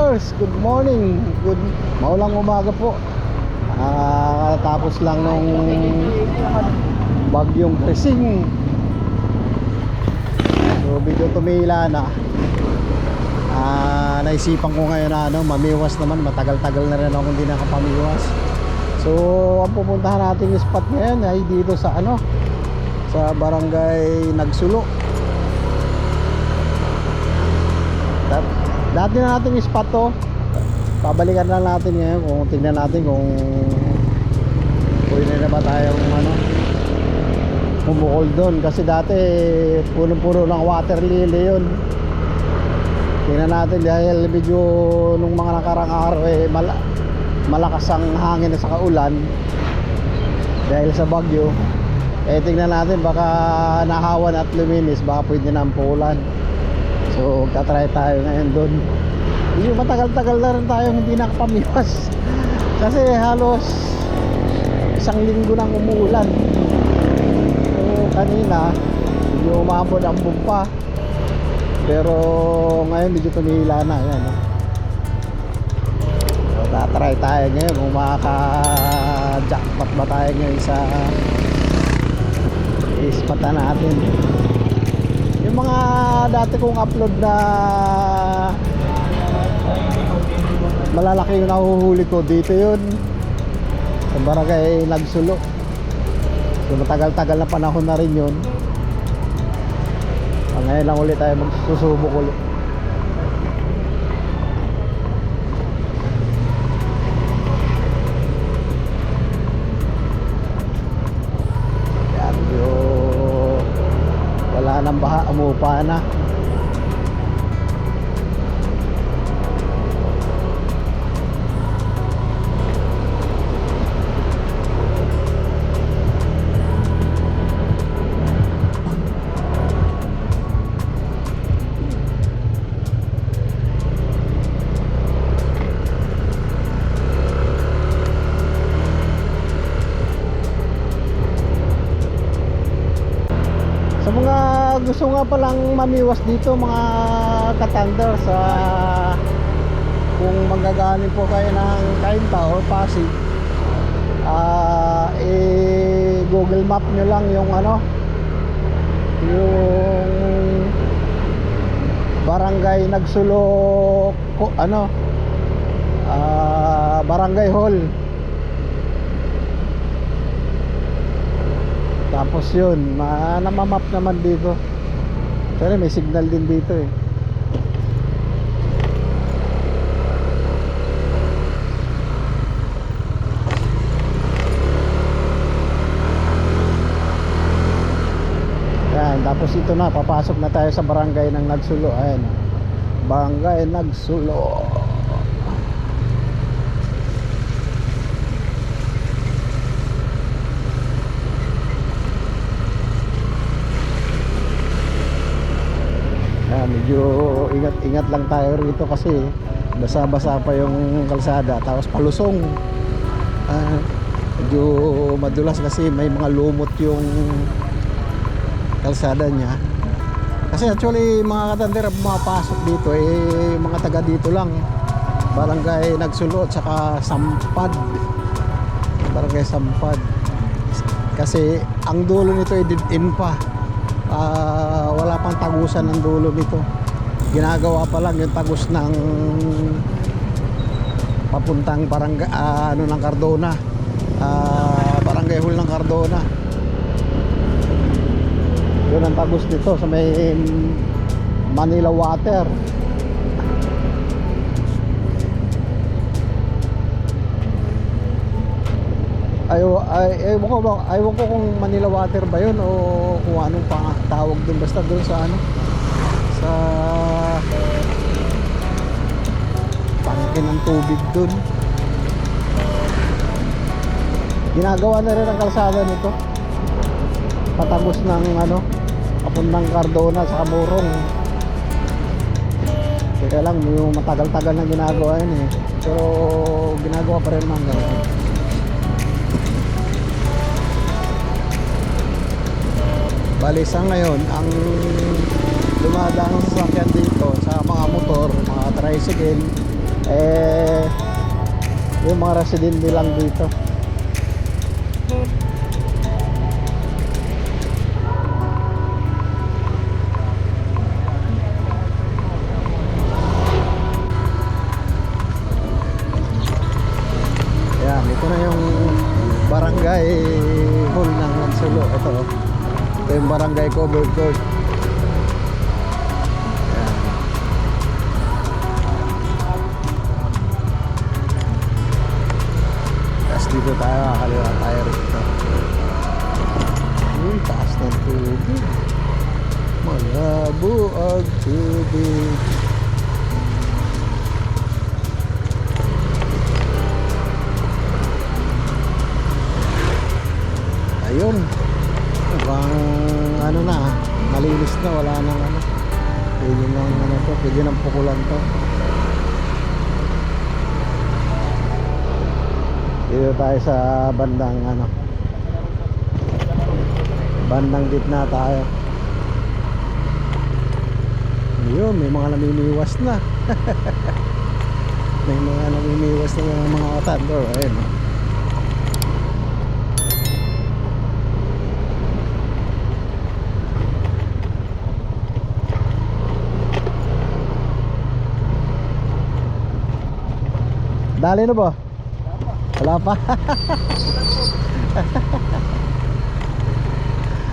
Kapanders, good morning. Maulang umaga po. Tapos lang nung bagyong Krising. So medyo tumila na. Naisipan ko ngayon na mamiwas naman. Matagal-tagal na rin ako hindi nakapamiwas. So ang pupuntahan natin yung spot ngayon ay dito sa sa barangay Nagsulo. Dati na natin yung spot to. Pabalikan na natin ngayon kung tingnan natin kung pwede na ba tayong bumukol doon. Kasi dati puno-puno ng water lily yun. Tingnan natin dahil medyo nung mga nakarang araw malakas ang hangin sa kaulan dahil sa bagyo. Tingnan natin baka nahawan at luminis, baka pwede na ang pulan. So tatry tayo ngayon doon. Yung matagal-tagal na rin tayo hindi nakapamiwas kasi halos isang linggo nang umuulan. So kanina medyo umabot ang bumpa, pero ngayon medyo tumila na yan. So tatry tayo ngayon kung makaka-jackpot ba tayo ngayon sa ispatan natin. Yung mga dati kong upload na malalaki yung nahuhuli ko, dito yun sa barangay Nagsulo. So matagal-tagal na panahon na rin yun. Ngayon lang ulit tayo magsusubok ulit. Wala nang baha, umupa na. Sa mga gusto nga palang mamiwas dito mga katandar, sa kung magagaling po kayo ng Cainta or Pasig, Google Map nyo lang yung yung barangay Nagsulo, barangay hall. Tapos yun, namamap naman dito. Pero may signal din dito eh. Yan, tapos ito na, papasok na tayo sa barangay ng Nagsulo. Ayan, barangay Nagsulo. Medyo ingat-ingat lang tayo rito kasi basa-basa pa yung kalsada, tapos palusong. Medyo madulas kasi may mga lumot yung kalsada niya. Kasi actually mga katandera pumapasok dito mga taga dito lang, barangay Nagsulo at saka Sampad, barangay Sampad. Kasi ang dulo nito ay dead-end pa. Wala pang tagusan ng dulo nito. Ginagawa pa lang yung tagus ng papuntang barangay ng Cardona, barangay hall ng Cardona. Yun ang tagus nito sa may Manila Water. Ewan ko kung Manila Water ba yun o kung anong tawag dun. Basta dun sa sa tangke ng tubig dun. Ginagawa na rin ang kalsada nito, patagos ng papuntang Cardona sa Kamurong. Kaya lang yung matagal-tagal na ginagawa yun eh, pero ginagawa pa rin mga ganun. Bali sa ngayon, ang dumadaan sa sasakyan dito sa mga motor, mga tricycle, Eh, yung mga residente lang dito. Ayan, ito na yung barangay hall ng Lansulo. Ito yung barangay covered court. Ayan. Tapos dito tayo, kakaliwa tayo rito. Yung taas ng tubig, malabo ang tubig. Ayun, mukhang ano na, malinis na, wala nang ano, pwede nang ano to, pwede nang pukulan to. Dito tayo sa bandang ano, bandang gitna tayo. Ayun, may mga namimiwas na. May mga namimiwas na mga katandor. Ayun, dali na ba? Wala pa.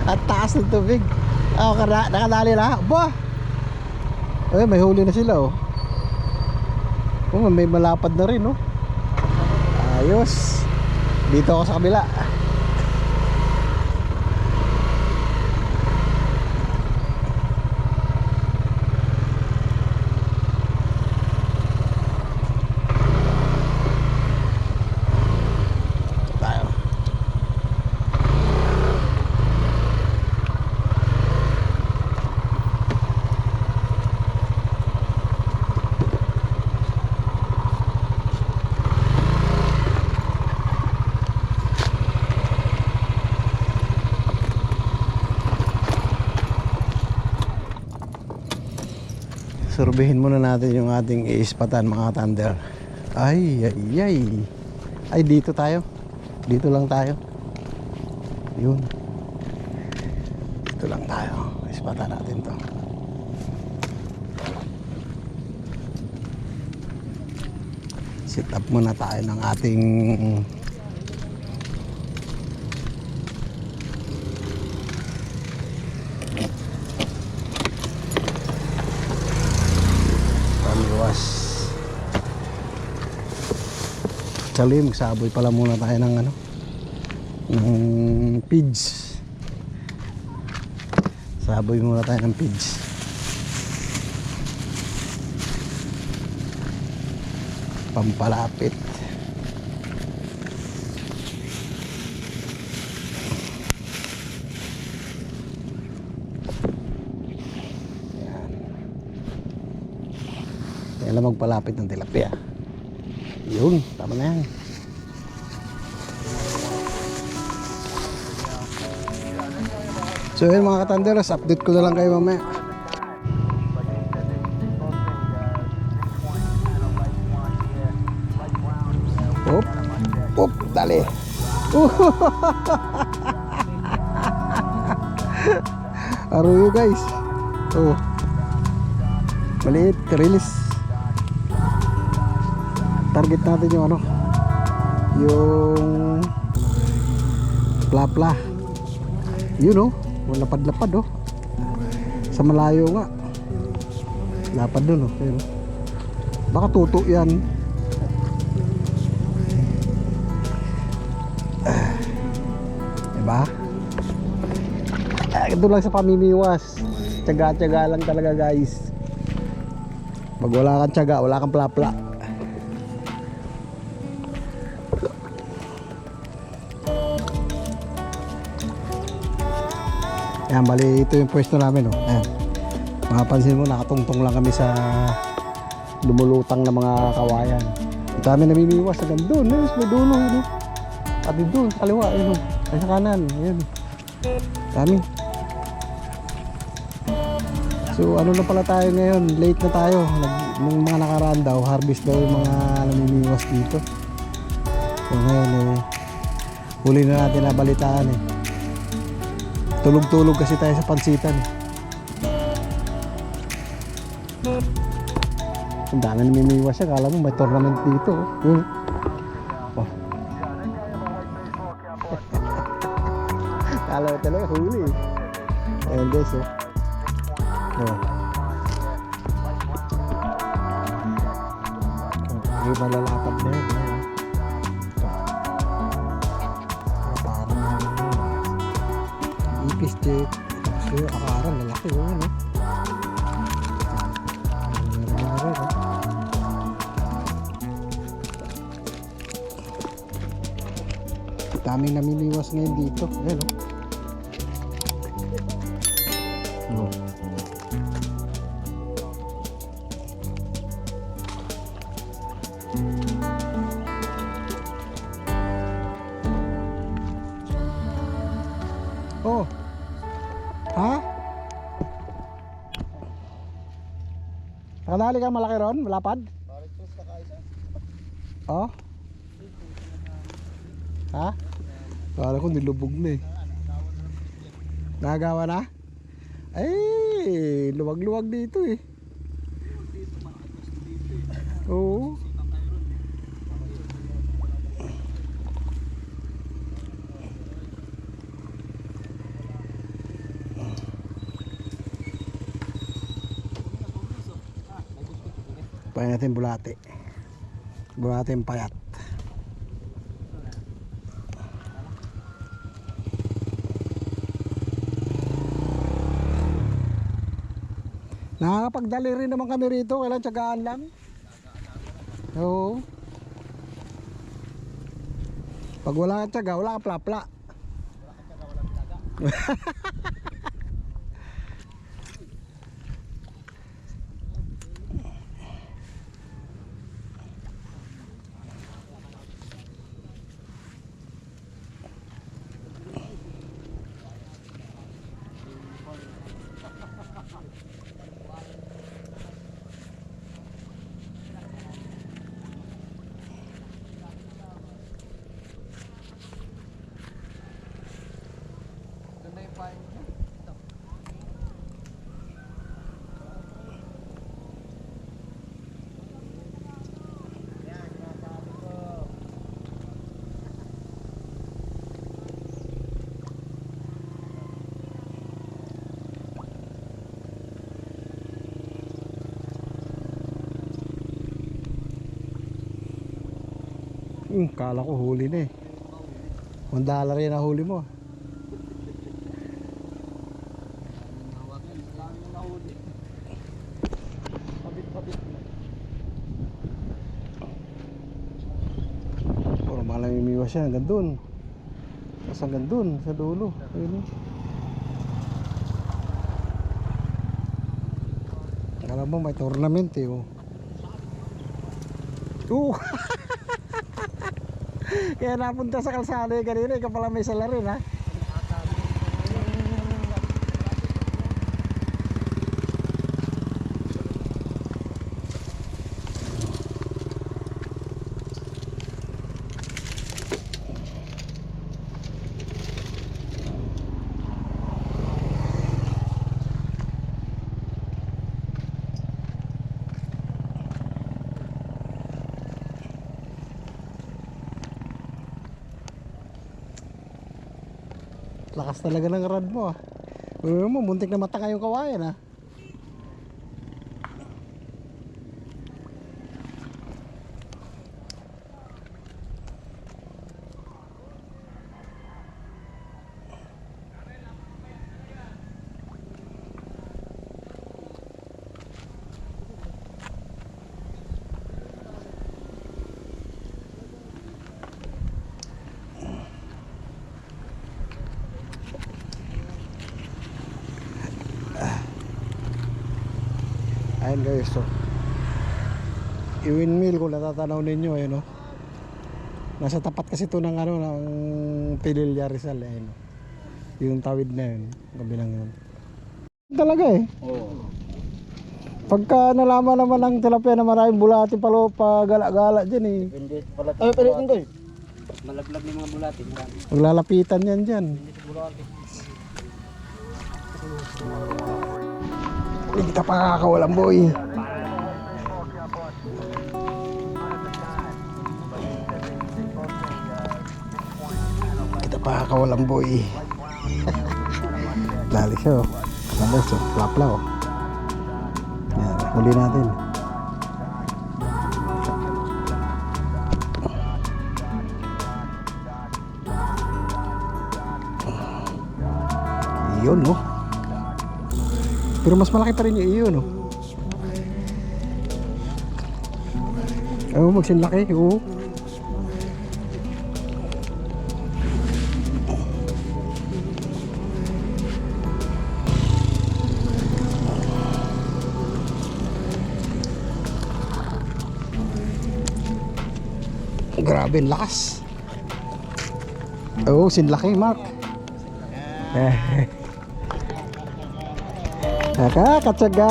At taas ng tubig. Oh, nakadali na. Ba? Eh, may huli na sila oh. Oh, may malapad na rin oh. Ayos. Dito ako sa kabila. Surbihin muna natin yung ating iispatan mga thunder. Ay, ay, ay. Ay, dito tayo. Dito lang tayo. Yun. Dito lang tayo. Ispatan natin to. Set up muna tayo ng ating actually magsaboy pala muna tayo ng ano, ng pids. Saboy muna tayo ng pids. Pampalapit. Yan lang magpalapit ng tilapia. Yun, tama na yan. So yun mga katanderos, update ko na lang kayo mamaya. Op, op, dali. Aruyo guys. Oh, maliit, release. Target natin yung ano, yung plapla. Yun oh, lapad-lapad oh. Sa malayo nga. Lapad dun oh. Yun. Baka tuto yan. Diba? Ito lang sa pamimiwas. Tiyaga-tiyaga lang talaga guys. Pag wala kang tiyaga, wala kang plapla. Ayan, bali ito yung pwesto namin oh. Ayan. Mapapansin mo, nakatungtong lang kami sa lumulutang na mga kawayan. Ito kami namimiwas hanggang doon, may dulo no? At doon, sa kaliwa, yun, sa kanan, yun. Kami. So ano na pala tayo ngayon, late na tayo. Nung mga nakaraan daw, harvest daw yung mga namimiwas dito. So ngayon huli na natin nabalitaan eh. Tulog-tulog kasi tayo sa pansitan eh. Ang dami namimiwas siya, kala mo may tournament dito oh. Oh. Kala mo talaga huli eh. Ayan guys oh. Oh. Yung malalapad na yun. Parang ipis check. Tapos yung akarang lalaki yun. Daming namimiwas ngayon dito. Ayan o. Oh. Ha? Nakadali ka malaki ron? Malapad? Oh. Ha? Kala ko nilubog na eh. Nagawa na? Ay, luwag-luwag dito eh. Oo. Pahin natin bulate. Bulate yung payat. Nakakapagdali rin naman kami rito, kailan tiyagaan lang. Oo. Pag wala kang tiyaga, wala kang plapla. Kala ko huli na eh. $1 rin na huli mo. Puro malang imiwas siya hanggang dun. Tapos hanggang dun sa dulo. Ayun eh. Alam mo may tournament eh oh. Kaya napunta sa kalsada yung kanina, ikaw pala may sala rin ha. Lakas talaga ng rod mo ah. Ano mo, muntik na mataka yung kawayan ah. Ayan guys, so i-windmill kung natatanaw ninyo ayun oh. Nasa tapat kasi ito ng ano ng Pililla Rizal ayun oh. Yung tawid na yun, kabilang yun. Talaga eh. Oo. Pagka nalaman naman ng tilapia na maraming bulati palo pa gala-gala dyan eh. Depende pala. Ay, pero ito. Malaglag ng mga bulati. Marami. Maglalapitan yan dyan. Depende sa bulati. Hindi kita pakakawalan boy. Kita pakakawalan boy. Lali siya oh. Labos oh. Plapla oh. Yan, huli natin. Iyon no. Pero mas malaki pa rin yung iyon no. Oo, magsinlaki. Oo. Grabe, ang lakas. Oo, sinlaki, Mark. Nakakatsaga.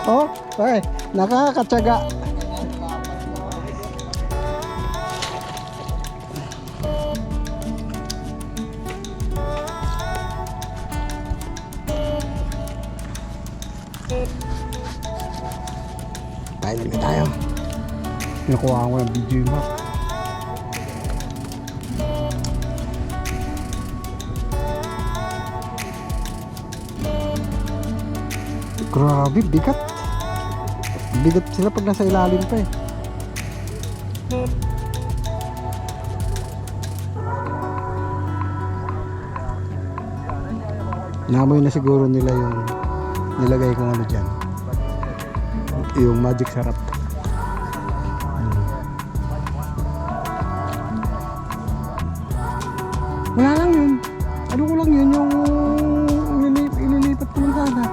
Oh, okay. Nakakatsaga. Tayo. Nakuha ko ng video mo. Grabe, bigat. Bigat sila pag nasa ilalim pa eh. Namoy na siguro nila yung nilagay kong ano dyan. Yung magic sarap. Wala lang yun. Ano ko lang yun yung ililipat ko lang sana.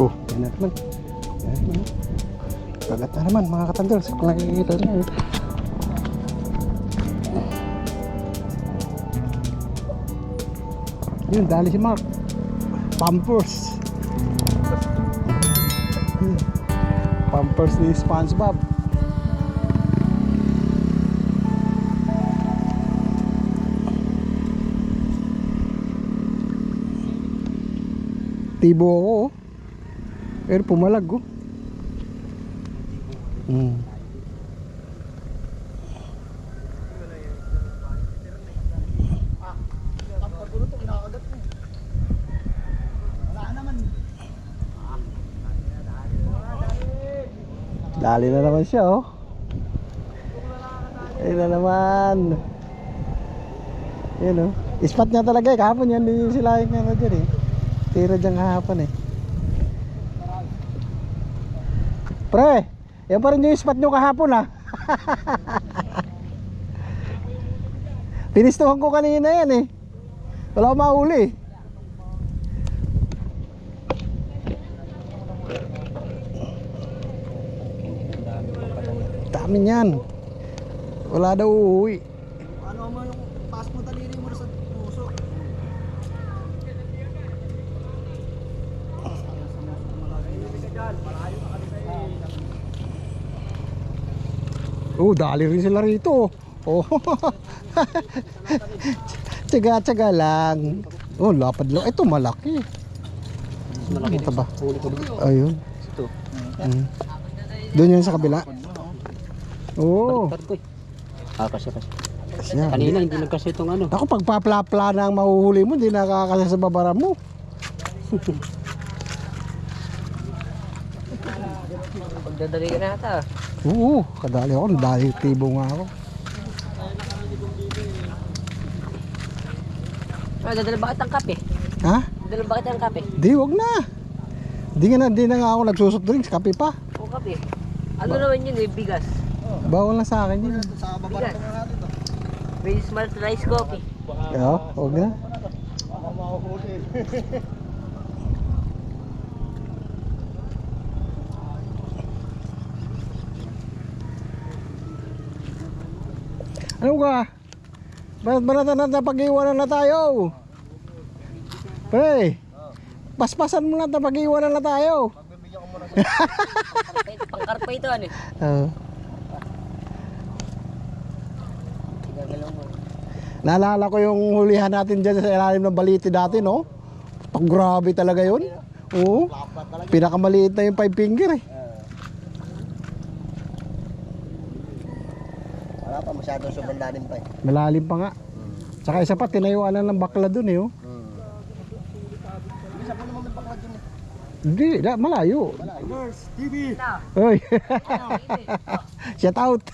Oh, yan na naman. Yan na. Kagat na naman mga katandol. Kung nakikita nyo. Yun, dali si Mark. Pampers. Pampers ni SpongeBob. Tibo ako oh. Pero pumalag oh. Dali na naman siya oh. Ayun na naman. Ayun oh. Ispat niya talaga eh. Kahapon yan din sila yung ano dyan eh. Tira dyan kahapon eh. Pre, yan pa rin yung ispat nyo kahapon ah. Pinistuhan ko kanina yan eh. Wala akong mahuli eh. Dami niyan. Wala daw uuwi. Ano mo yung pass mo daliri mo sa puso? Oh, dali rin sila rito. Oh. Tsaga-tsaga lang. Oh, lapad lang. Ito malaki. Malaki Ito ba? huli ko dito. Ayun. Ito. Doon yan sa kabila. Oo. Balik-balik ko eh. Kasi. Siya. Kanina hindi nagkasya itong ano. Ako pag papla-pla na ang mahuhuli mo, hindi nakakasya sa babara mo. Pagdadali ka na ata. Oo, kadali ako. Dahil tibo nga ako. Dadala ba kitang kape? Ha? Dadala ba kitang kape? Di, wag na. Di na nga ako nagsusot drinks. Kape pa. O kape. Ano naman yun eh, bigas. Bawal na sa akin yun. Sa babara pa natin to. Very smart rice coffee. Oo, wag na. Baka mahuhuli. Ano ka? Ba't ba na pag-iwanan na tayo? Pre, paspasan mo na pag-iwanan na tayo. Magbibigyan ko muna sa Pangkarpa ito ano eh. Oo. Ginagalaw mo. Naalala ko yung hulihan natin dyan sa ilalim ng baliti dati, no? Pag grabe talaga yun. Oo. lapat talaga. Pinakamaliit na yung 5 finger eh. Wala pa masyadong sumandanin pa eh. Malalim pa nga. Tsaka isa pa, tinayuan na ng bakla dun eh. Oh. Isa po naman may bakla dun eh. Hindi, malayo. Nurse, TV! Oy. Shout out.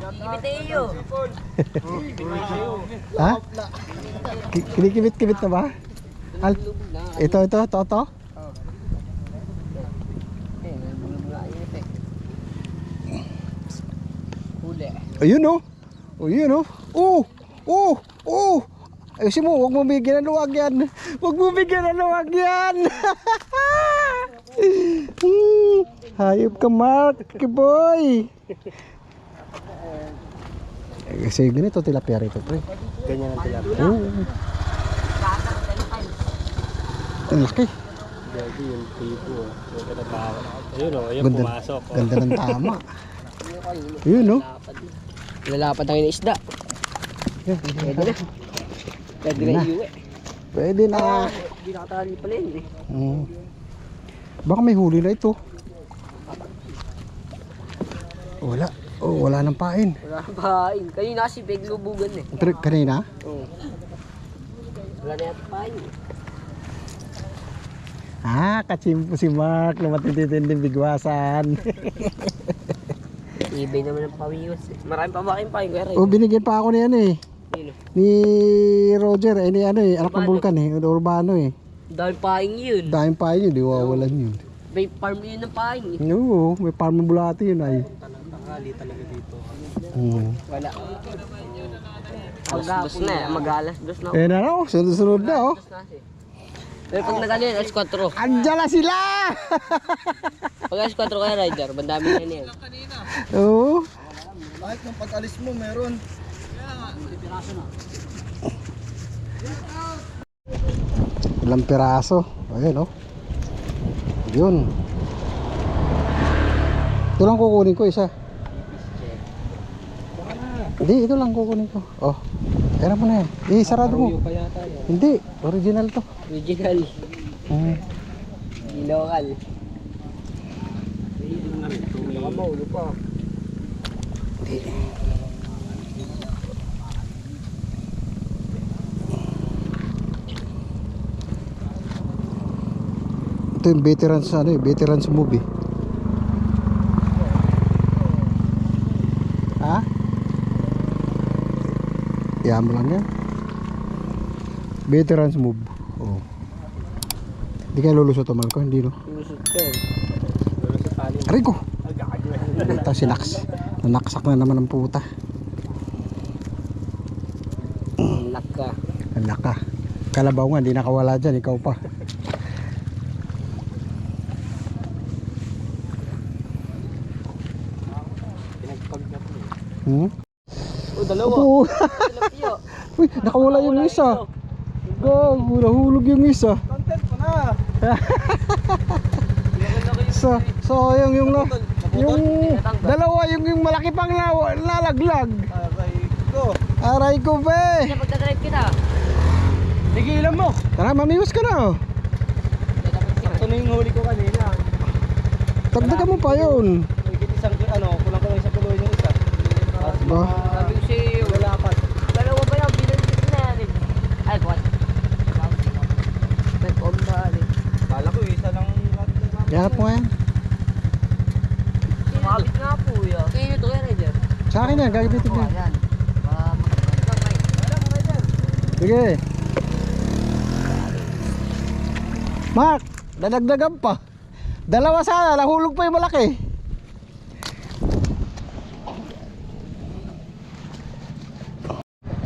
Ibit iyo. Ha? Kinikibit-kibit na ba? Ito. Eh, nabulog na init eh. Huli. Ayun oh. Ayun oh. Ayusin mo, huwag mo bigyan ng luwag yan. Huwag mo bigyan ng luwag yan. Hayop ka, Mark. Boy. Kasi ganito tilapia rito, pre. Ganyan ang tilapia. Oo. Ang laki. Gagi yung tipo. Yung katabawa. Ayun o, ayun Ganda, pumasok. ganda ng tama. Ayun oh. Lalapad ang isda. Pwede na. Pwede na iuwi. Pwede na. Hindi nakatali pala yun eh. Baka may huli na ito. Wala. Oh, wala nang pain. Wala paing. Kanina kasi big lubugan eh. Pero kanina? Oo. Wala na yata paing. Kachimpo si Mark na matitinding bigwasan. Ibay naman ang pawiwas eh. Maraming pamaking paing. Kaya Oh, binigyan pa ako ni ano eh. Yun eh. Ni Roger, ni ano eh, anak ng Urbano. Vulcan eh, Urbano eh. Dahil paing yun. Dahil pain yun, di wawalan yun. May farm yun ng paing eh. Oo, may farm ng bulati yun ay. Tanghali talaga dito. Wala. Alas dos na eh. Mag-alas dos na. Eh na raw, sunod-sunod na oh. Alas dos na kasi. Pero pag nagano yun, alas 4. Andiyan na sila! Pag alas 4 kaya rider, bandami na yan. Oo. Kahit nung pag-alis mo, meron. Ilang piraso. Ayun oh. Yun. Ito lang kukunin ko isa. Hindi, ito lang kukunin ko. Oh. Kaya mo na yan. Sarado mo. Pa yata yan. Hindi, original to. Original. Di local. Nakamauli pa. Ito yung veterans ano eh, veterans movie. Ha? Yan mo lang yan. Veterans move. Oh. Hindi kayo lulusot o ko, hindi no? Lusot ka. Aray ko! Ito sinaks. Nanaksak na naman ang puta. Laka. Ang laka. Kalabaw nga, hindi nakawala dyan, ikaw pa. Oh, dalawa. Oo. Tilapia. Uy, nakawala yung isa. Gago, nahulog yung isa. Content mo na! Sayang yung dalawa yung malaki pang lalaglag. Aray ko! Aray ko be. Kasi pagdadrive kita. Tigilan mo! Tara, mamiwas ka na. Ito na yung huli ko kanina. Tagdagan mo pa yun. Higit isang kulang ko lang isang kuloy yung isa. Ba? Sabi ko sa'yo, Lalapat. dalawa pa yan, binansit na yan. Ay, what? Nag-omba rin. Kala ko isa lang. Yanap mo yan. Sumabit nga po yan. Kaya nyo ito kaya rider? Sa akin yan, gagabitin ko. Ayan. Sige. Mark, dadagdagan pa. Dalawa sana, nahulog pa yung malaki.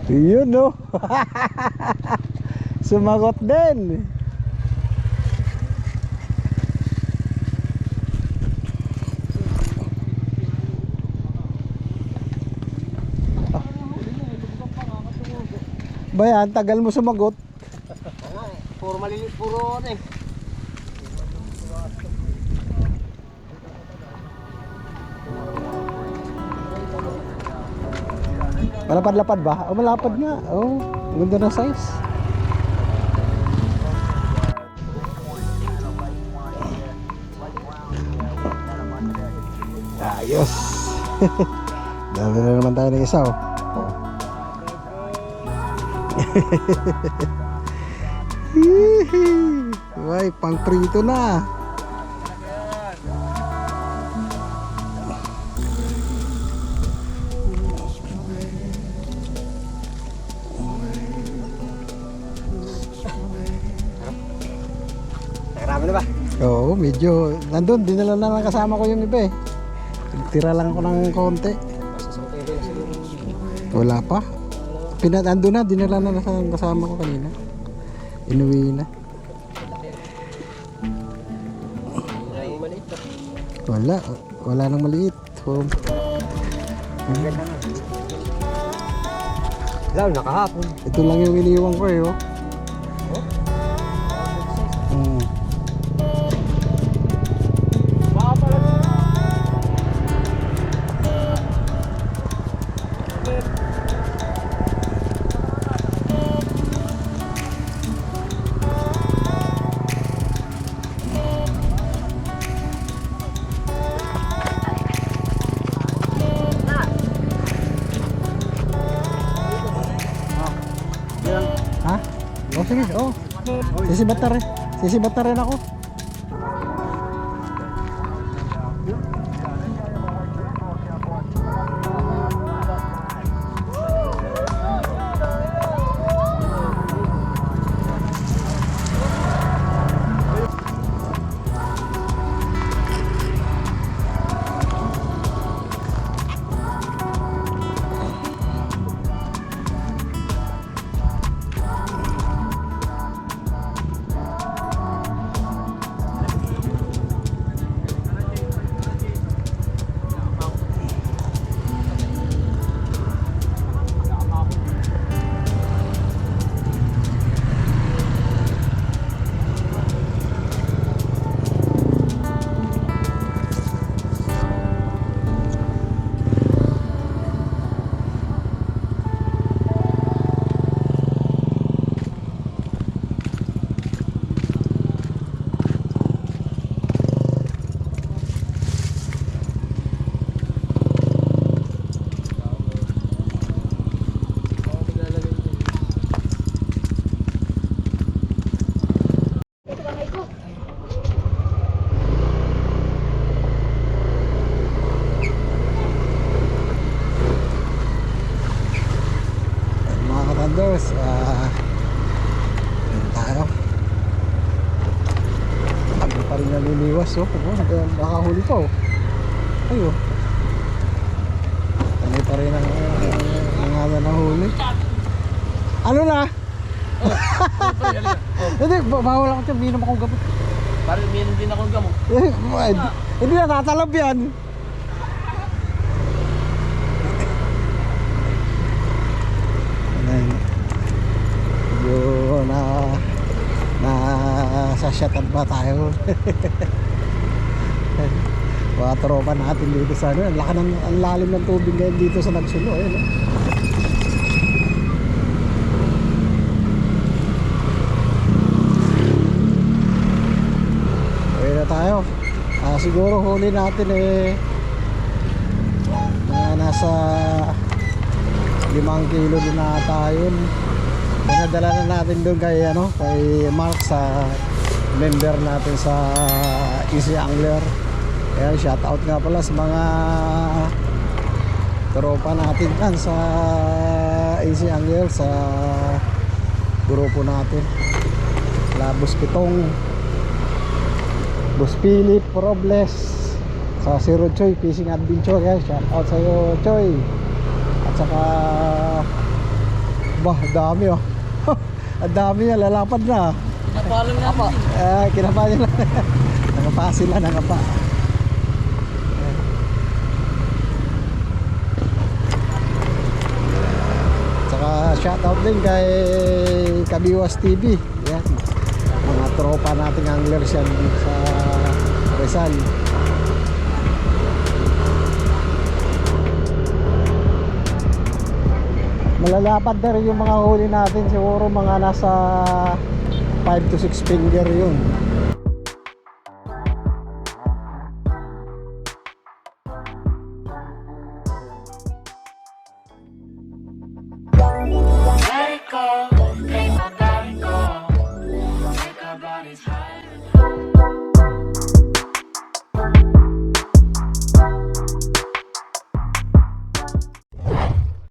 Yun no. Sumagot din. Bayan, tagal mo sumagot. Puro maliliit, puro ano eh. Malapad-lapad ba? Oh, malapad nga. Oh, ganda ng size. Ayos. Dami na naman tayo ng isa, oh. Ay, pang prito na. Marami na ba? Oo, medyo nandun, dinala na lang kasama ko yung iba eh. Tira lang ko ng konti. Wala pa. Ando na, dinala na lang kasama ko kanina. Inuwi na. Wala nang maliit. Home. Lalo na kahapon. Ito lang yung iniwan ko eh, oh. Ha? Oh, sige. Oh. Sisibat na rin. Sisibat na rin ako. Brothers, tayo. Tagal pa rin naliliwas, oh. Nakahuli pa, oh. Ayo. Tagal pa rin ang mga nahuli. Ano na? Hindi, bawal ako dyan. Minom akong gamot. Parang meron din akong gamot. Hindi na, tatalab yan. Yun, sa shuttle ba tayo? Mga tropa natin dito sa ano, ang lalim ng tubig ngayon dito sa Nagsulo, ayun. Ayun na tayo. Siguro huli natin nasa 5 kilo din na tayo. Pinadala na natin doon kay Mark, sa member natin sa Easy Angler. Ayan, shout out nga pala sa mga tropa natin kan sa Easy Angler, sa grupo natin. Labos Pitong, Boss Philip Robles, sa Zero Choy Fishing Adventure. Ayan, shout out sa iyo, Choy. At saka dami, oh. Ang dami yan, lalapad na. Napalang na po. Kinapa nila. Nakapa sila, nakapa. Saka shoutout din kay Kabiwas TV. Yan. Mga tropa nating anglers yan sa Rizal. Malalapad na rin yung mga huli natin. Siguro mga nasa 5 to 6 finger yun.